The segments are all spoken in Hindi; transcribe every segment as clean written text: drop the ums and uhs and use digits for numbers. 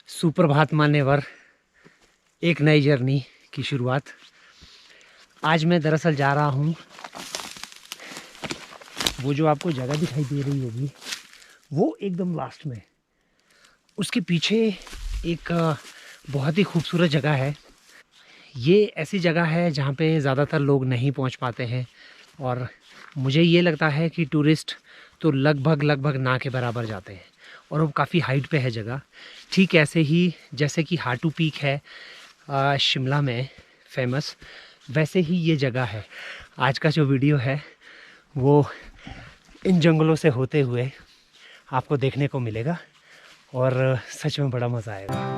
सुप्रभात मान्यवर, एक नई जर्नी की शुरुआत। आज मैं दरअसल जा रहा हूँ, वो जो आपको जगह दिखाई दे रही होगी वो एकदम लास्ट में, उसके पीछे एक बहुत ही खूबसूरत जगह है। ये ऐसी जगह है जहाँ पे ज़्यादातर लोग नहीं पहुँच पाते हैं और मुझे ये लगता है कि टूरिस्ट तो लगभग ना के बराबर जाते हैं और वो काफ़ी हाइट पे है जगह। ठीक ऐसे ही जैसे कि हाटू पीक है शिमला में फेमस, वैसे ही ये जगह है। आज का जो वीडियो है वो इन जंगलों से होते हुए आपको देखने को मिलेगा और सच में बड़ा मज़ा आएगा।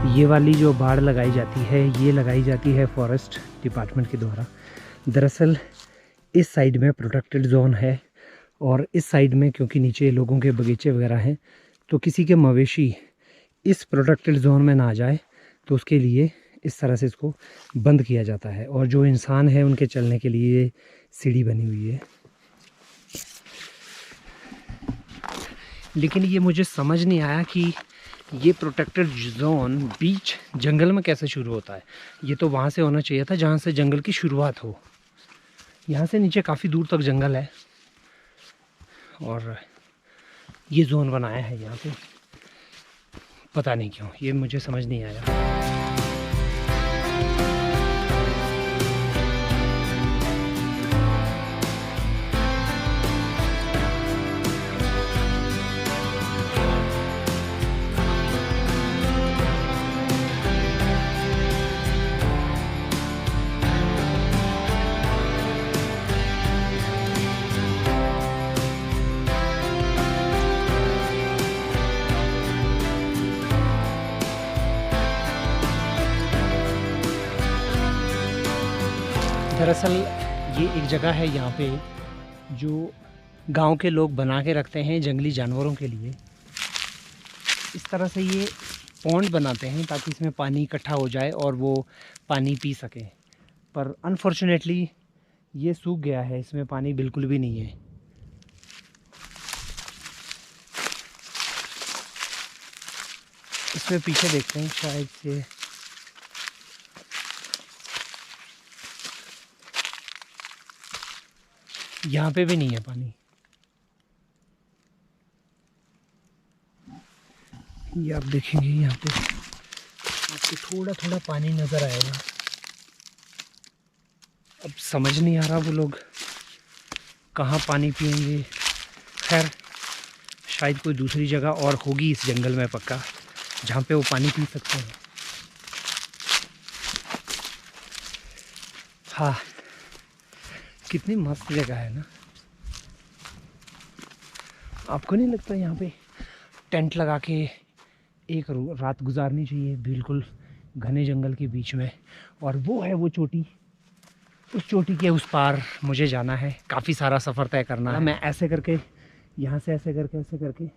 ये वाली जो बाड़ लगाई जाती है ये लगाई जाती है फॉरेस्ट डिपार्टमेंट के द्वारा। दरअसल इस साइड में प्रोटेक्टेड जोन है और इस साइड में क्योंकि नीचे लोगों के बगीचे वगैरह हैं तो किसी के मवेशी इस प्रोटेक्टेड जोन में ना जाए, तो उसके लिए इस तरह से इसको बंद किया जाता है। और जो इंसान है उनके चलने के लिए सीढ़ी बनी हुई है। लेकिन ये मुझे समझ नहीं आया कि ये प्रोटेक्टेड जोन बीच जंगल में कैसे शुरू होता है। ये तो वहाँ से होना चाहिए था जहाँ से जंगल की शुरुआत हो। यहाँ से नीचे काफ़ी दूर तक जंगल है और ये जोन बनाया है यहाँ पे, पता नहीं क्यों, ये मुझे समझ नहीं आया। दरअसल ये एक जगह है यहाँ पे जो गांव के लोग बना के रखते हैं जंगली जानवरों के लिए। इस तरह से ये पॉन्ड बनाते हैं ताकि इसमें पानी इकट्ठा हो जाए और वो पानी पी सकें। पर अनफॉर्चुनेटली ये सूख गया है, इसमें पानी बिल्कुल भी नहीं है। इसमें पीछे देखते हैं, शायद से यहाँ पे भी नहीं है पानी। ये आप देखेंगे यहाँ पे आपको थोड़ा थोड़ा पानी नज़र आएगा। अब समझ नहीं आ रहा वो लोग कहाँ पानी पिएंगे। खैर शायद कोई दूसरी जगह और होगी इस जंगल में पक्का जहाँ पे वो पानी पी सकते हैं। हाँ, कितनी मस्त जगह है ना। आपको नहीं लगता यहाँ पे टेंट लगा के एक रात गुजारनी चाहिए बिल्कुल घने जंगल के बीच में। और वो है वो चोटी, उस चोटी के उस पार मुझे जाना है। काफ़ी सारा सफ़र तय करना है। मैं ऐसे करके यहाँ से ऐसे करके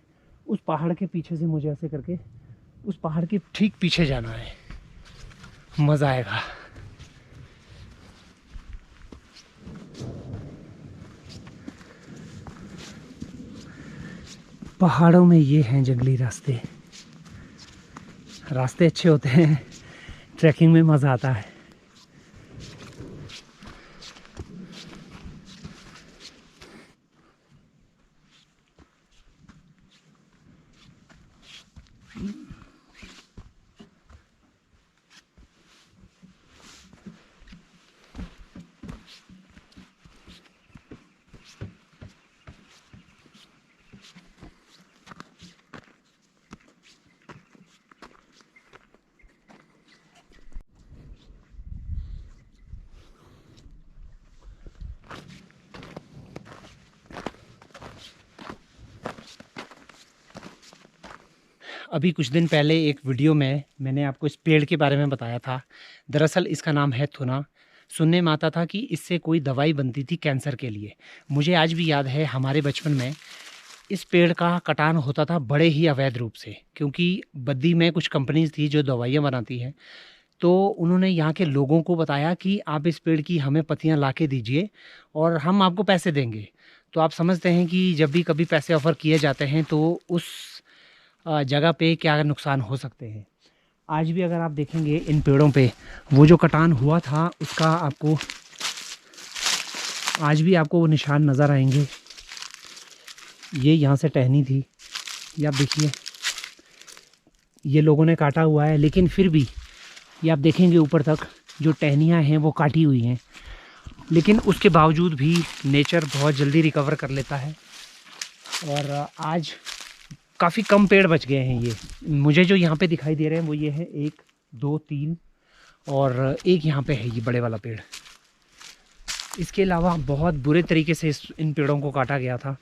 उस पहाड़ के पीछे से मुझे ऐसे करके उस पहाड़ के ठीक पीछे जाना है। मज़ा आएगा। पहाड़ों में ये हैं जंगली रास्ते। रास्ते अच्छे होते हैं, ट्रैकिंग में मज़ा आता है। अभी कुछ दिन पहले एक वीडियो में मैंने आपको इस पेड़ के बारे में बताया था। दरअसल इसका नाम है थुना। सुनने में आता था कि इससे कोई दवाई बनती थी कैंसर के लिए। मुझे आज भी याद है, हमारे बचपन में इस पेड़ का कटान होता था बड़े ही अवैध रूप से, क्योंकि बद्दी में कुछ कंपनीज थी जो दवाइयाँ बनाती हैं। तो उन्होंने यहाँ के लोगों को बताया कि आप इस पेड़ की हमें पत्तियाँ ला के दीजिए और हम आपको पैसे देंगे। तो आप समझते हैं कि जब भी कभी पैसे ऑफ़र किए जाते हैं तो उस जगह पे क्या नुकसान हो सकते हैं। आज भी अगर आप देखेंगे इन पेड़ों पे वो जो कटान हुआ था उसका आपको आज भी आपको वो निशान नज़र आएंगे। ये यहाँ से टहनी थी, ये आप देखिए, ये लोगों ने काटा हुआ है, लेकिन फिर भी ये आप देखेंगे ऊपर तक जो टहनियाँ हैं वो काटी हुई हैं, लेकिन उसके बावजूद भी नेचर बहुत जल्दी रिकवर कर लेता है। और आज काफ़ी कम पेड़ बच गए हैं। ये मुझे जो यहाँ पे दिखाई दे रहे हैं वो ये है 1 2 3 और एक यहाँ पे है ये बड़े वाला पेड़। इसके अलावा बहुत बुरे तरीके से इन पेड़ों को काटा गया था।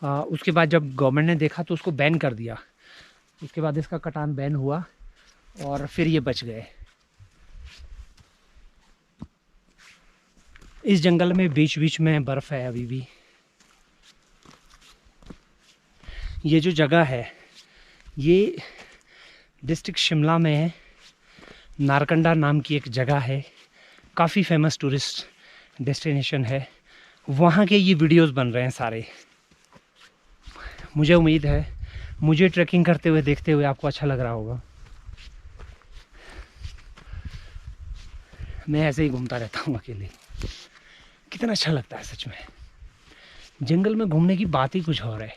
उसके बाद जब गवर्नमेंट ने देखा तो उसको बैन कर दिया। उसके बाद इसका कटान बैन हुआ और फिर ये बच गए। इस जंगल में बीच बीच में बर्फ़ है अभी भी। ये जो जगह है ये डिस्ट्रिक्ट शिमला में है। नारकंडा नाम की एक जगह है, काफ़ी फेमस टूरिस्ट डेस्टिनेशन है। वहाँ के ये वीडियोस बन रहे हैं सारे। मुझे उम्मीद है मुझे ट्रैकिंग करते हुए देखते हुए आपको अच्छा लग रहा होगा। मैं ऐसे ही घूमता रहता हूँ अकेले, कितना अच्छा लगता है सच में। जंगल में घूमने की बात ही कुछ और है।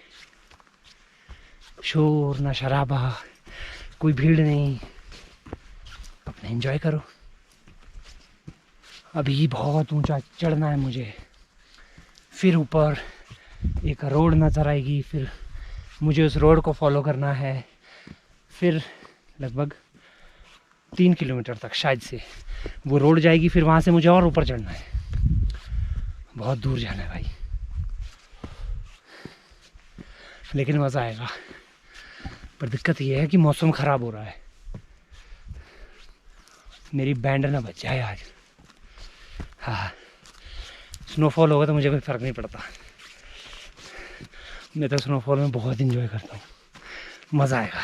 शोर ना शराबा, कोई भीड़ नहीं, अपने एंजॉय करो। अभी बहुत ऊंचा चढ़ना है मुझे, फिर ऊपर एक रोड नज़र आएगी, फिर मुझे उस रोड को फॉलो करना है, फिर लगभग 3 किलोमीटर तक शायद से वो रोड जाएगी, फिर वहाँ से मुझे और ऊपर चढ़ना है। बहुत दूर जाना है भाई, लेकिन मज़ा आएगा। पर दिक्कत ये है कि मौसम ख़राब हो रहा है, मेरी बैंड ना बच जाए आज। हाँ, स्नोफॉल होगा तो मुझे कोई फ़र्क नहीं पड़ता। मैं तो स्नोफॉल में बहुत इंजॉय करता हूँ, मज़ा आएगा।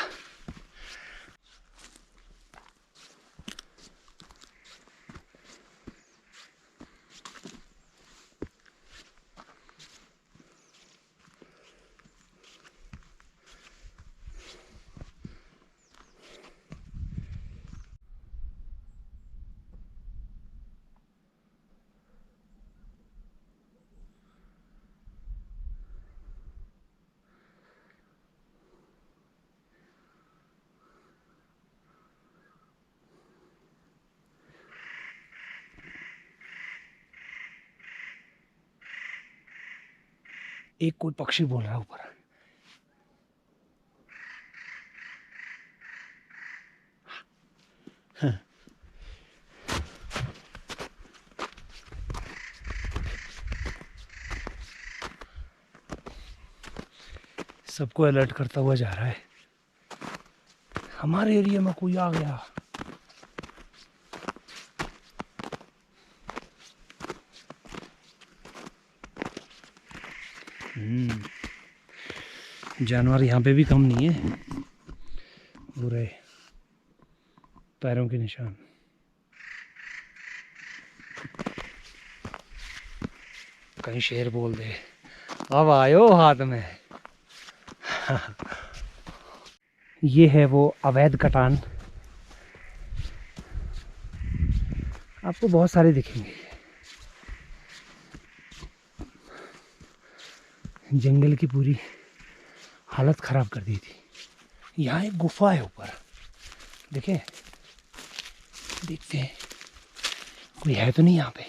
एक कोई पक्षी बोल रहा है ऊपर। हाँ। सबको अलर्ट करता हुआ जा रहा है। हमारे एरिया में कोई आ गया। जानवर यहाँ पे भी कम नहीं है, बुरे पैरों के निशान। कहीं शेर बोल दे, अब आयो हाथ में। ये है वो अवैध कटान, आपको बहुत सारे दिखेंगे। जंगल की पूरी हालत ख़राब कर दी थी। यहाँ एक गुफा है ऊपर, देखें, देखते हैं कोई है तो नहीं यहाँ पे।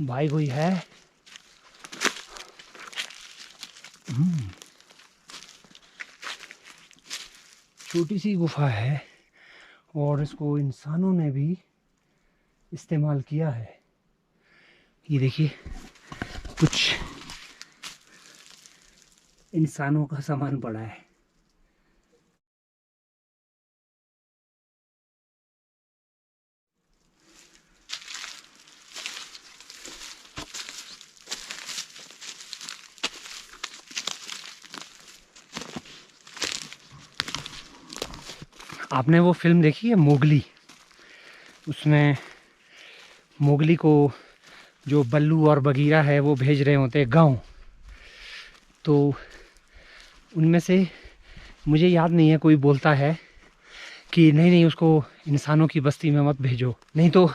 भाई कोई है? छोटी सी गुफा है और इसको इंसानों ने भी इस्तेमाल किया है। ये देखिए कुछ इंसानों का सामान पड़ा है। आपने वो फिल्म देखी है मोगली? उसमें मोगली को जो बल्लू और बगीरा है वो भेज रहे होते हैं गांव, तो उनमें से मुझे याद नहीं है, कोई बोलता है कि नहीं नहीं उसको इंसानों की बस्ती में मत भेजो, नहीं तो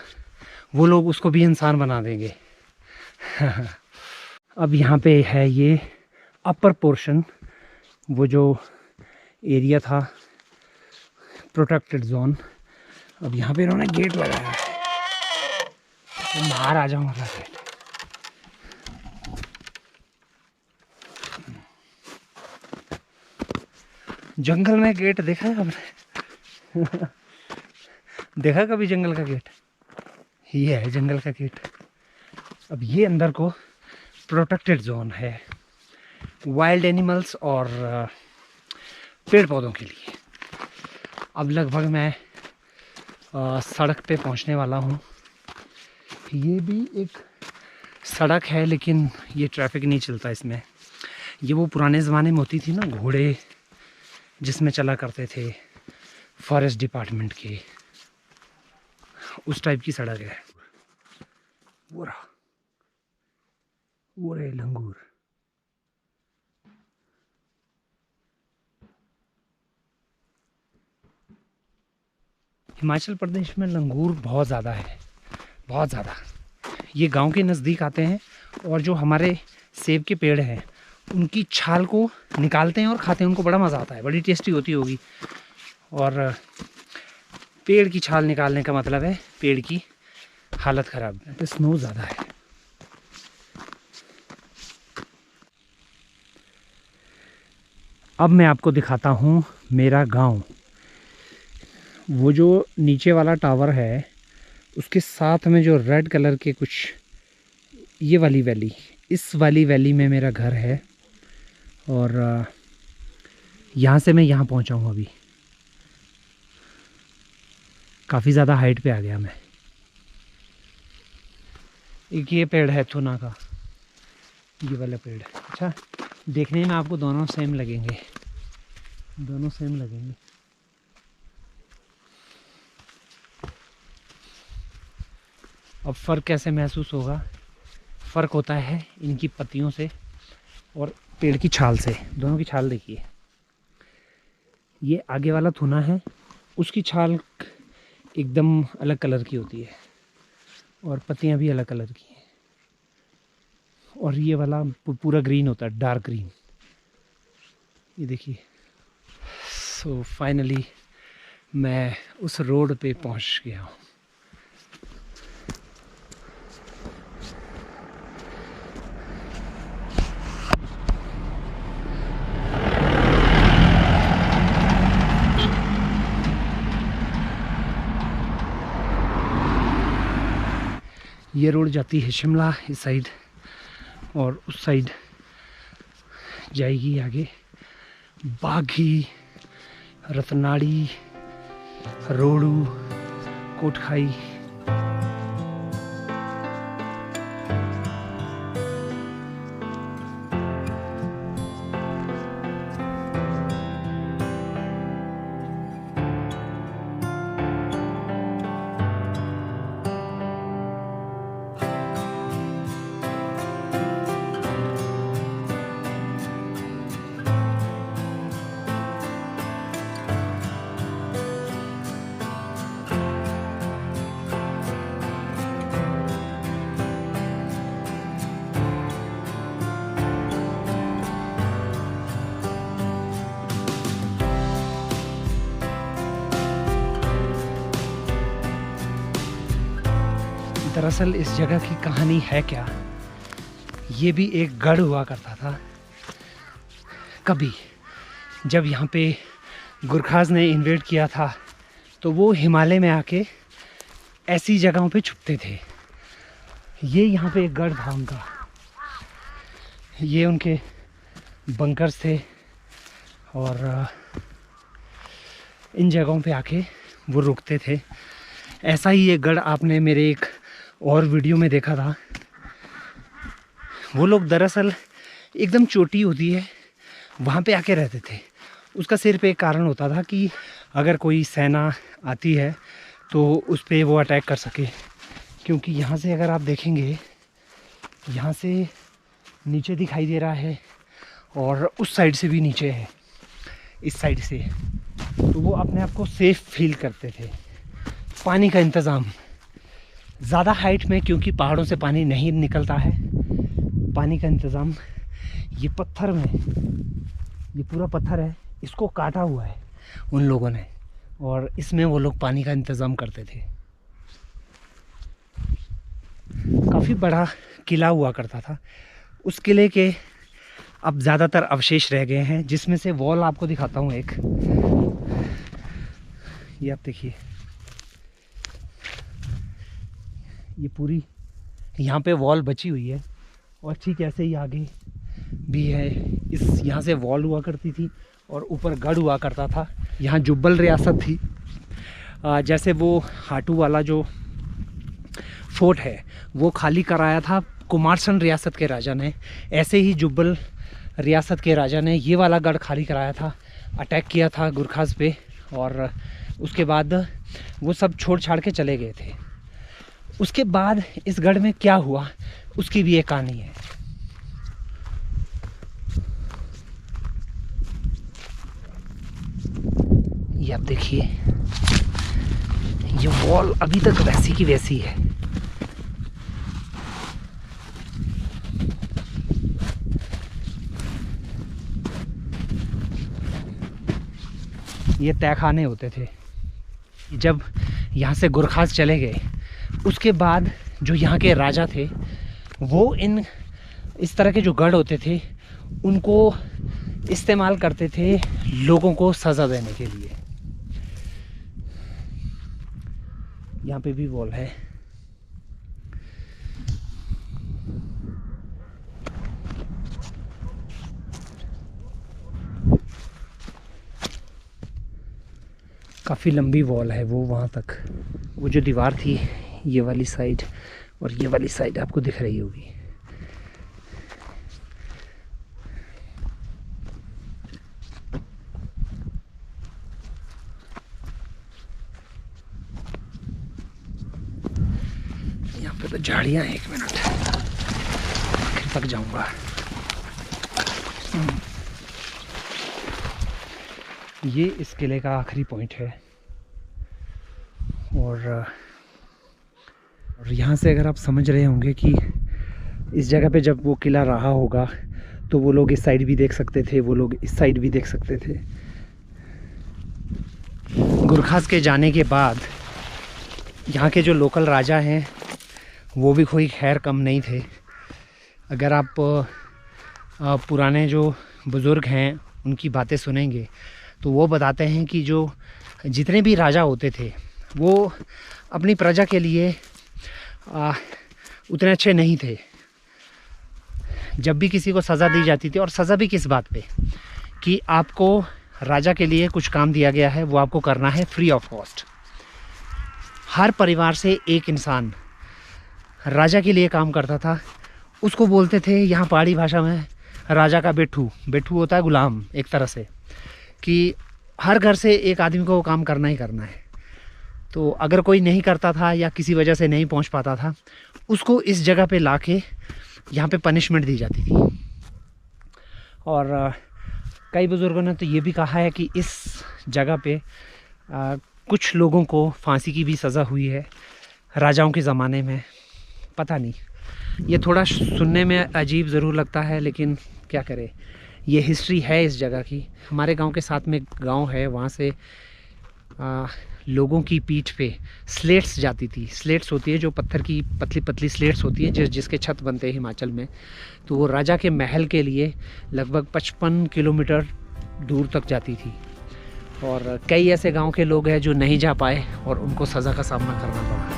वो लोग उसको भी इंसान बना देंगे। अब यहाँ पे है ये अपर पोर्शन, वो जो एरिया था प्रोटेक्टेड जोन। अब यहाँ पे इन्होंने गेट लगाया है, तो बाहर आ जाऊंगा गेट। जंगल में गेट देखा है आपने? देखा कभी जंगल का गेट? ये है जंगल का गेट। अब ये अंदर को प्रोटेक्टेड जोन है वाइल्ड एनिमल्स और पेड़ पौधों के लिए। अब लगभग मैं सड़क पे पहुंचने वाला हूँ। ये भी एक सड़क है लेकिन ये ट्रैफिक नहीं चलता इसमें। ये वो पुराने ज़माने में होती थी ना घोड़े जिसमें चला करते थे फॉरेस्ट डिपार्टमेंट के, उस टाइप की सड़क है। वो रहे लंगूर। हिमाचल प्रदेश में लंगूर बहुत ज़्यादा है, बहुत ज़्यादा। ये गांव के नज़दीक आते हैं और जो हमारे सेब के पेड़ हैं उनकी छाल को निकालते हैं और खाते हैं। उनको बड़ा मज़ा आता है, बड़ी टेस्टी होती होगी। और पेड़ की छाल निकालने का मतलब है पेड़ की हालत ख़राब है। स्नो ज़्यादा है। अब मैं आपको दिखाता हूँ मेरा गांव। वो जो नीचे वाला टावर है उसके साथ में जो रेड कलर के कुछ, ये वाली वैली, इस वाली वैली में मेरा घर है। और यहाँ से मैं यहाँ पहुँचा हूँ। अभी काफ़ी ज़्यादा हाइट पे आ गया मैं। एक ये पेड़ है थुना का, ये वाला पेड़। अच्छा, देखने में आपको दोनों सेम लगेंगे, दोनों सेम लगेंगे। अब फ़र्क कैसे महसूस होगा? फ़र्क होता है इनकी पत्तियों से और पेड़ की छाल से। दोनों की छाल देखिए, ये आगे वाला थुना है, उसकी छाल एकदम अलग कलर की होती है और पत्तियां भी अलग कलर की हैं। और ये वाला पूरा ग्रीन होता है, डार्क ग्रीन। ये देखिए। सो फाइनली मैं उस रोड पे पहुंच गया हूँ। ये रोड जाती है शिमला इस साइड, और उस साइड जाएगी आगे बाघी, रतनाड़ी, रोडू, कोटखाई। दरअसल इस जगह की कहानी है क्या, ये भी एक गढ़ हुआ करता था कभी। जब यहाँ पे गुरखाज ने इन्वेड किया था तो वो हिमालय में आके ऐसी जगहों पे छुपते थे। ये यहाँ पे एक गढ़ था उनका। ये उनके बंकर्स थे और इन जगहों पे आके वो रुकते थे। ऐसा ही एक गढ़ आपने मेरे एक और वीडियो में देखा था। वो लोग दरअसल एकदम चोटी होती है वहाँ पे आके रहते थे। उसका सिर्फ एक कारण होता था कि अगर कोई सेना आती है तो उस पर वो अटैक कर सके, क्योंकि यहाँ से अगर आप देखेंगे, यहाँ से नीचे दिखाई दे रहा है और उस साइड से भी नीचे है, इस साइड से, तो वो अपने आप को सेफ फील करते थे। पानी का इंतज़ाम ज़्यादा हाइट में, क्योंकि पहाड़ों से पानी नहीं निकलता है, पानी का इंतज़ाम ये पत्थर में, ये पूरा पत्थर है, इसको काटा हुआ है उन लोगों ने और इसमें वो लोग पानी का इंतज़ाम करते थे। काफ़ी बड़ा किला हुआ करता था। उस किले के अब ज़्यादातर अवशेष रह गए हैं, जिसमें से वॉल आपको दिखाता हूँ एक। ये आप देखिए, ये पूरी यहाँ पे वॉल बची हुई है और ठीक ऐसे ही आगे भी है। इस यहाँ से वॉल हुआ करती थी और ऊपर गढ़ हुआ करता था। यहाँ जुब्बल रियासत थी। जैसे वो हाटू वाला जो फोर्ट है वो खाली कराया था कुमारसंड रियासत के राजा ने, ऐसे ही जुब्बल रियासत के राजा ने ये वाला गढ़ खाली कराया था, अटैक किया था गुरखास पे और उसके बाद वो सब छोड़ छाड़ के चले गए थे। उसके बाद इस गढ़ में क्या हुआ उसकी भी एक कहानी है। ये आप देखिए, ये वॉल अभी तक वैसी की वैसी है। ये तहखाने होते थे। जब यहाँ से गुरखास चले गए उसके बाद जो यहाँ के राजा थे वो इस तरह के जो गढ़ होते थे उनको इस्तेमाल करते थे लोगों को सज़ा देने के लिए। यहाँ पे भी वॉल है। काफ़ी लंबी वॉल है वो वहाँ तक। वो जो दीवार थी ये वाली साइड और ये वाली साइड आपको दिख रही होगी। यहाँ पे तो झाड़ियाँ हैं, 1 मिनट आखिर तक जाऊँगा। ये इस किले का आखिरी पॉइंट है और यहाँ से अगर आप समझ रहे होंगे कि इस जगह पे जब वो किला रहा होगा तो वो लोग इस साइड भी देख सकते थे, वो लोग इस साइड भी देख सकते थे। गुरखास के जाने के बाद यहाँ के जो लोकल राजा हैं वो भी कोई खैर कम नहीं थे। अगर आप पुराने जो बुज़ुर्ग हैं उनकी बातें सुनेंगे तो वो बताते हैं कि जो जितने भी राजा होते थे वो अपनी प्रजा के लिए उतने अच्छे नहीं थे। जब भी किसी को सज़ा दी जाती थी, और सज़ा भी किस बात पे, कि आपको राजा के लिए कुछ काम दिया गया है वो आपको करना है फ्री ऑफ कॉस्ट। हर परिवार से एक इंसान राजा के लिए काम करता था। उसको बोलते थे यहाँ पहाड़ी भाषा में राजा का बेटू। बेटू होता है गुलाम एक तरह से, कि हर घर से एक आदमी को काम करना ही करना है। तो अगर कोई नहीं करता था या किसी वजह से नहीं पहुंच पाता था, उसको इस जगह पे लाके यहाँ पे पनिशमेंट दी जाती थी। और कई बुज़ुर्गों ने तो ये भी कहा है कि इस जगह पे कुछ लोगों को फांसी की भी सज़ा हुई है राजाओं के ज़माने में। पता नहीं, ये थोड़ा सुनने में अजीब ज़रूर लगता है, लेकिन क्या करें, ये हिस्ट्री है इस जगह की। हमारे गांव के साथ में गांव है, वहाँ से लोगों की पीठ पे स्लेट्स जाती थी। स्लेट्स होती है जो पत्थर की पतली पतली स्लेट्स होती है जिसके छत बनते हैं हिमाचल में। तो वो राजा के महल के लिए लगभग 55 किलोमीटर दूर तक जाती थी। और कई ऐसे गांव के लोग हैं जो नहीं जा पाए और उनको सज़ा का सामना करना पड़ा।